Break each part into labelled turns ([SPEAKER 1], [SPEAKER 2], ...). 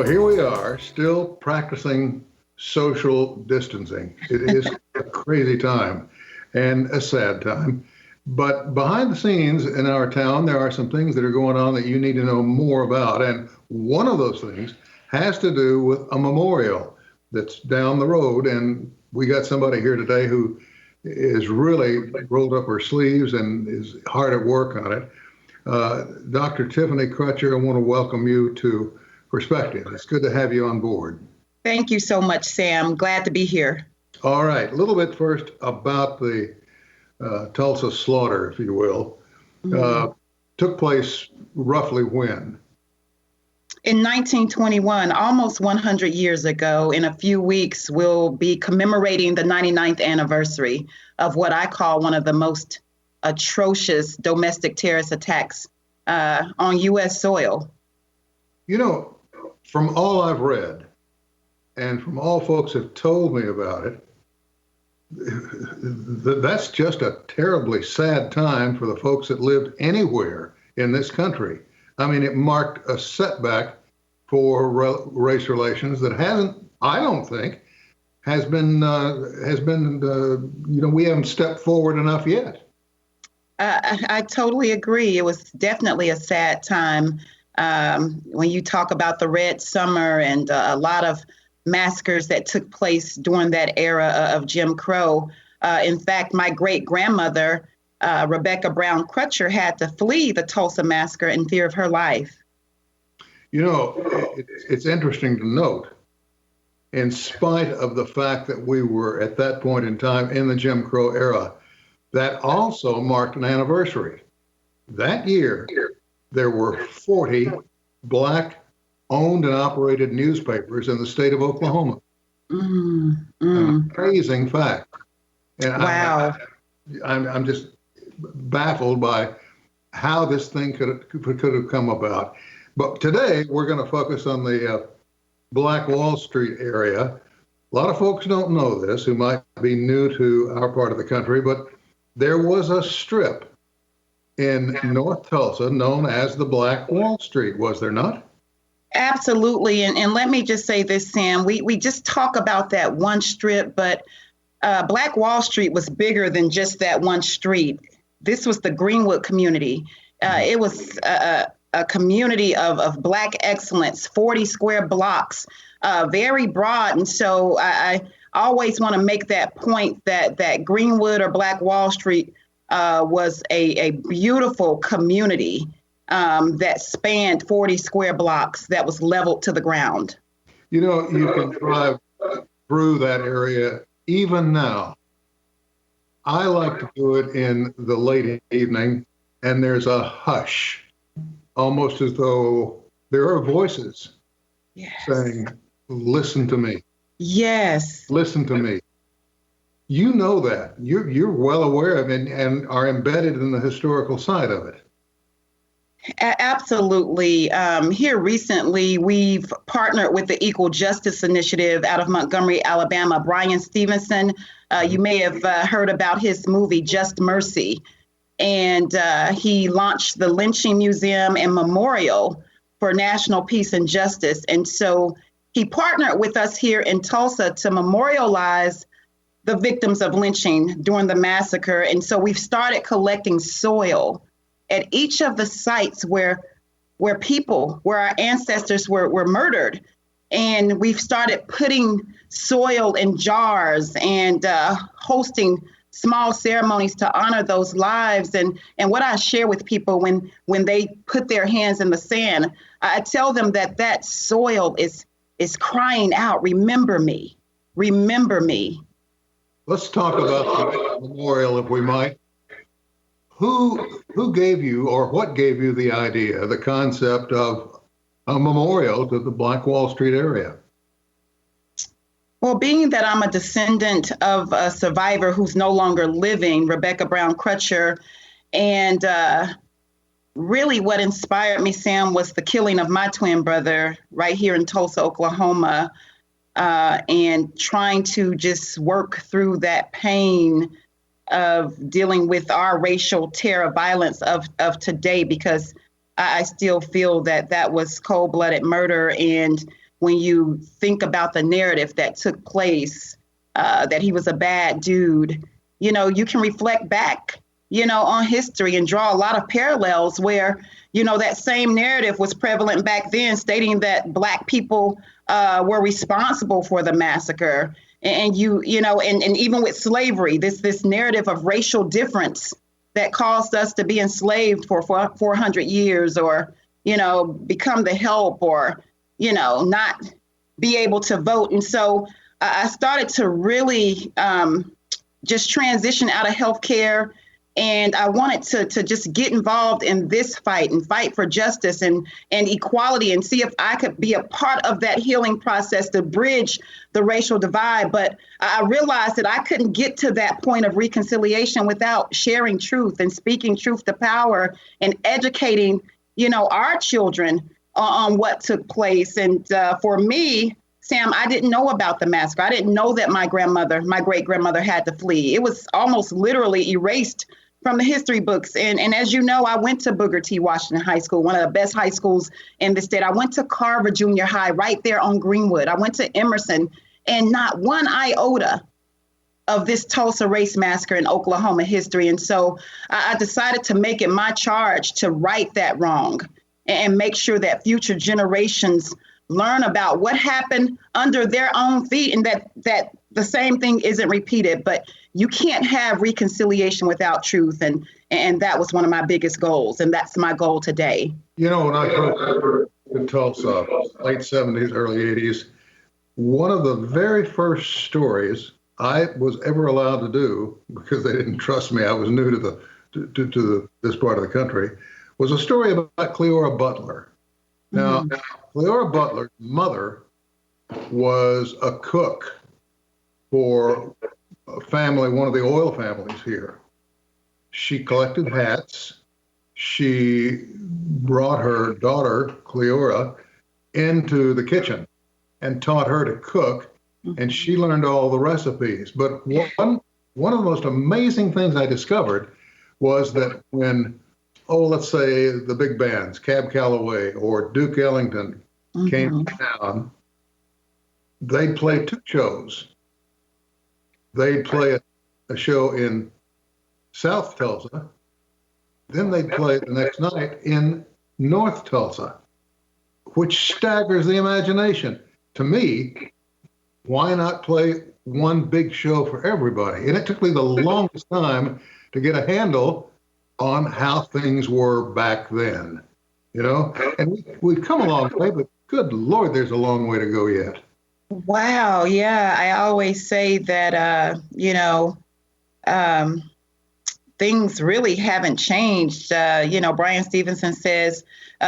[SPEAKER 1] Well, here we are, still practicing social distancing. It is a crazy time and a sad time. But behind the scenes in our town, there are some things that are going on that you need to know more about. And one of those things has to do with a memorial that's down the road. And we got somebody here today who is really rolled up her sleeves and is hard at work on it. Dr. Tiffany Crutcher, I want to welcome you to Perspective. It's good to have you on board.
[SPEAKER 2] Thank you so much, Sam. Glad to be here.
[SPEAKER 1] All right, a little bit first about the Tulsa Slaughter, if you will. Took place roughly when?
[SPEAKER 2] In 1921, almost 100 years ago. In a few weeks, we'll be commemorating the 99th anniversary of what I call one of the most atrocious domestic terrorist attacks on U.S. soil.
[SPEAKER 1] You know, from all I've read and from all folks have told me about it, that's just a terribly sad time for the folks that lived anywhere in this country. I mean, it marked a setback for race relations that hasn't, I don't think, we haven't stepped forward enough yet.
[SPEAKER 2] I totally agree. It was definitely a sad time. When you talk about the Red Summer and a lot of massacres that took place during that era of Jim Crow. In fact, my great-grandmother, Rebecca Brown Crutcher, had to flee the Tulsa Massacre in fear of her life.
[SPEAKER 1] You know, it's interesting to note, in spite of the fact that we were at that point in time in the Jim Crow era, that also marked an anniversary. That year, there were 40 Black-owned and operated newspapers in the state of Oklahoma. An amazing fact. And
[SPEAKER 2] wow.
[SPEAKER 1] I'm just baffled by how this thing could have come about. But today, we're going to focus on the Black Wall Street area. A lot of folks don't know this who might be new to our part of the country, but there was a strip in North Tulsa known as the Black Wall Street, was there not?
[SPEAKER 2] Absolutely. And let me just say this, Sam, we just talk about that one strip, but Black Wall Street was bigger than just that one street. This was the Greenwood community. It was a community of Black excellence, 40 square blocks, very broad. And so I always want to make that point that Greenwood or Black Wall Street was a beautiful community that spanned 40 square blocks that was leveled to the ground.
[SPEAKER 1] You know, you can drive through that area even now. I like to do it in the late evening, and there's a hush, almost as though there are voices saying, listen to me.
[SPEAKER 2] Yes.
[SPEAKER 1] Listen to me. You know that. You're well aware of it and are embedded in the historical side of it.
[SPEAKER 2] Absolutely. Here recently, we've partnered with the Equal Justice Initiative out of Montgomery, Alabama. Brian Stevenson, you may have heard about his movie, Just Mercy. And he launched the Lynching Museum and Memorial for National Peace and Justice. And so he partnered with us here in Tulsa to memorialize the victims of lynching during the massacre. And so we've started collecting soil at each of the sites where our ancestors were murdered. And we've started putting soil in jars and hosting small ceremonies to honor those lives. And what I share with people when they put their hands in the sand, I tell them that soil is crying out, remember me, remember me.
[SPEAKER 1] Let's talk about the memorial, if we might. Who gave you, or what gave you the idea, the concept of a memorial to the Black Wall Street area?
[SPEAKER 2] Well, being that I'm a descendant of a survivor who's no longer living, Rebecca Brown Crutcher, and really what inspired me, Sam, was the killing of my twin brother right here in Tulsa, Oklahoma, and trying to just work through that pain of dealing with our racial terror violence of today, because I still feel that was cold-blooded murder. And when you think about the narrative that took place, that he was a bad dude, you can reflect back, on history and draw a lot of parallels where, that same narrative was prevalent back then, stating that Black people were responsible for the massacre. And and even with slavery, this narrative of racial difference that caused us to be enslaved for 400 years, or, become the help, or, not be able to vote. And so I started to really just transition out of healthcare. And I wanted to just get involved in this fight and fight for justice and equality, and see if I could be a part of that healing process to bridge the racial divide. But I realized that I couldn't get to that point of reconciliation without sharing truth and speaking truth to power and educating, our children on what took place. And for me, Sam, I didn't know about the massacre. I didn't know that my great-grandmother had to flee. It was almost literally erased from the history books. And as you know, I went to Booker T. Washington High School, one of the best high schools in the state. I went to Carver Junior High right there on Greenwood. I went to Emerson, and not one iota of this Tulsa race massacre in Oklahoma history. And so I decided to make it my charge to right that wrong and make sure that future generations learn about what happened under their own feet, and that the same thing isn't repeated. But you can't have reconciliation without truth. And that was one of my biggest goals. And that's my goal today.
[SPEAKER 1] When I grew up in Tulsa, late 70s, early 80s, one of the very first stories I was ever allowed to do, because they didn't trust me, I was new to this part of the country, was a story about Cleora Butler. Now, Cleora Butler's mother was a cook for a family, one of the oil families here. She collected hats. She brought her daughter, Cleora, into the kitchen and taught her to cook, and she learned all the recipes. But one of the most amazing things I discovered was that when, let's say the big bands, Cab Calloway or Duke Ellington, came to town, they'd play two shows. They'd play a show in South Tulsa, then they'd play the next night in North Tulsa, which staggers the imagination. To me, why not play one big show for everybody? And it took me the longest time to get a handle on how things were back then, And we've come a long way, but good Lord, there's a long way to go yet.
[SPEAKER 2] Wow. Yeah. I always say that, things really haven't changed. Brian Stevenson says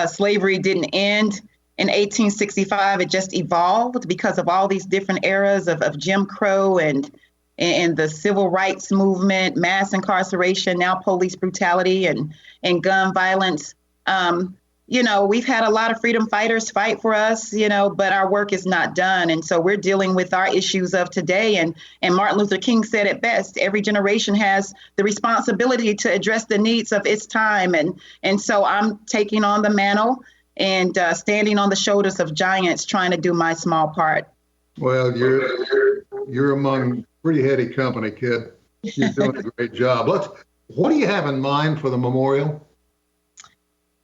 [SPEAKER 2] slavery didn't end in 1865. It just evolved because of all these different eras of Jim Crow and the civil rights movement, mass incarceration, now police brutality and gun violence. We've had a lot of freedom fighters fight for us, but our work is not done. And so we're dealing with our issues of today. And Martin Luther King said it best: every generation has the responsibility to address the needs of its time. And so I'm taking on the mantle and standing on the shoulders of giants, trying to do my small part.
[SPEAKER 1] Well, you're among pretty heady company, kid. You're doing a great job. What do you have in mind for the memorial?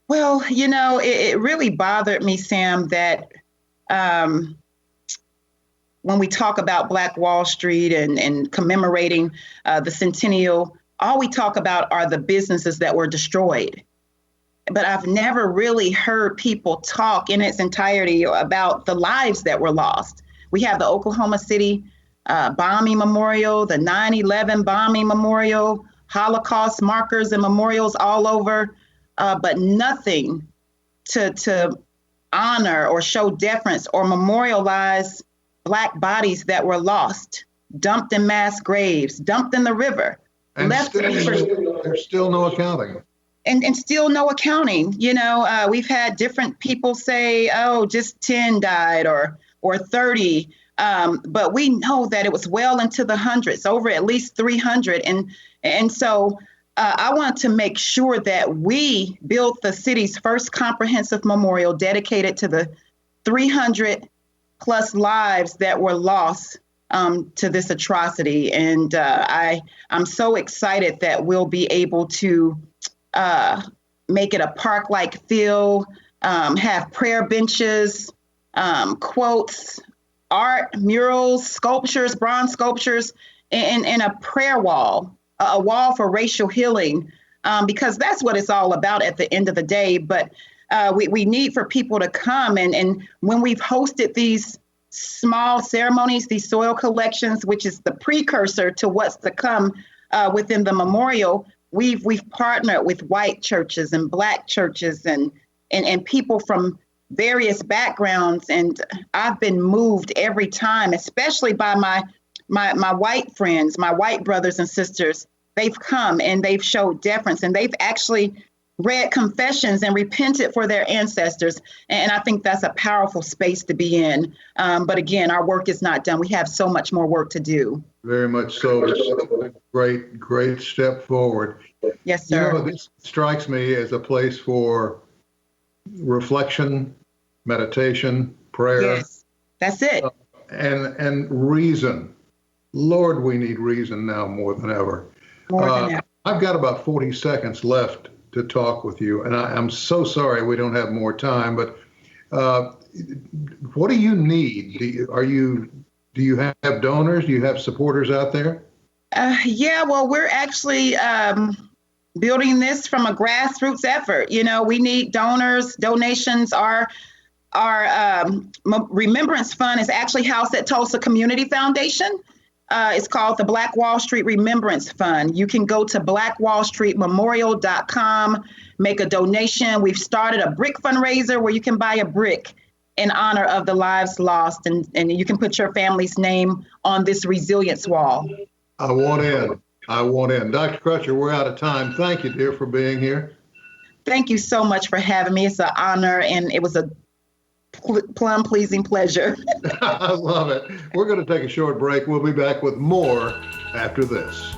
[SPEAKER 2] Well, it really bothered me, Sam, that when we talk about Black Wall Street and commemorating the centennial, all we talk about are the businesses that were destroyed. But I've never really heard people talk in its entirety about the lives that were lost. We have the Oklahoma City bombing memorial, the 9/11 bombing memorial, Holocaust markers and memorials all over. But nothing to honor or show deference or memorialize Black bodies that were lost, dumped in mass graves, dumped in the river.
[SPEAKER 1] And there's still no accounting.
[SPEAKER 2] And still no accounting. We've had different people say, just 10 died or 30. But we know that it was well into the hundreds, over at least 300. And so I want to make sure that we build the city's first comprehensive memorial dedicated to the 300 plus lives that were lost to this atrocity. And I'm so excited that we'll be able to make it a park-like feel, have prayer benches, quotes, art, murals, sculptures, bronze sculptures, and a prayer wall, a wall for racial healing, because that's what it's all about at the end of the day. But we need for people to come. And when we've hosted these small ceremonies, these soil collections, which is the precursor to what's to come within the memorial, we've partnered with white churches and Black churches and people from various backgrounds. And I've been moved every time, especially by my white friends, my white brothers and sisters. They've come and they've showed deference, and they've actually read confessions and repented for their ancestors. And I think that's a powerful space to be in. But again, our work is not done. We have so much more work to do.
[SPEAKER 1] Very much so. Great step forward.
[SPEAKER 2] Yes, sir.
[SPEAKER 1] You know, this strikes me as a place for reflection, meditation, prayer.
[SPEAKER 2] Yes, that's it.
[SPEAKER 1] And reason. Lord, we need reason now more than ever.
[SPEAKER 2] More than ever.
[SPEAKER 1] I've got about 40 seconds left to talk with you, and I'm so sorry we don't have more time, but what do you need? Do you have donors? Do you have supporters out there?
[SPEAKER 2] Yeah, well, we're actually building this from a grassroots effort. You know, we need donors, donations. Our Remembrance Fund is actually housed at Tulsa Community Foundation. It's called the Black Wall Street Remembrance Fund. You can go to blackwallstreetmemorial.com, make a donation. We've started a brick fundraiser where you can buy a brick in honor of the lives lost, and you can put your family's name on this resilience wall.
[SPEAKER 1] I want in. Dr. Crutcher, we're out of time. Thank you, dear, for being here.
[SPEAKER 2] Thank you so much for having me. It's an honor, and it was a plum-pleasing pleasure.
[SPEAKER 1] I love it. We're going to take a short break. We'll be back with more after this.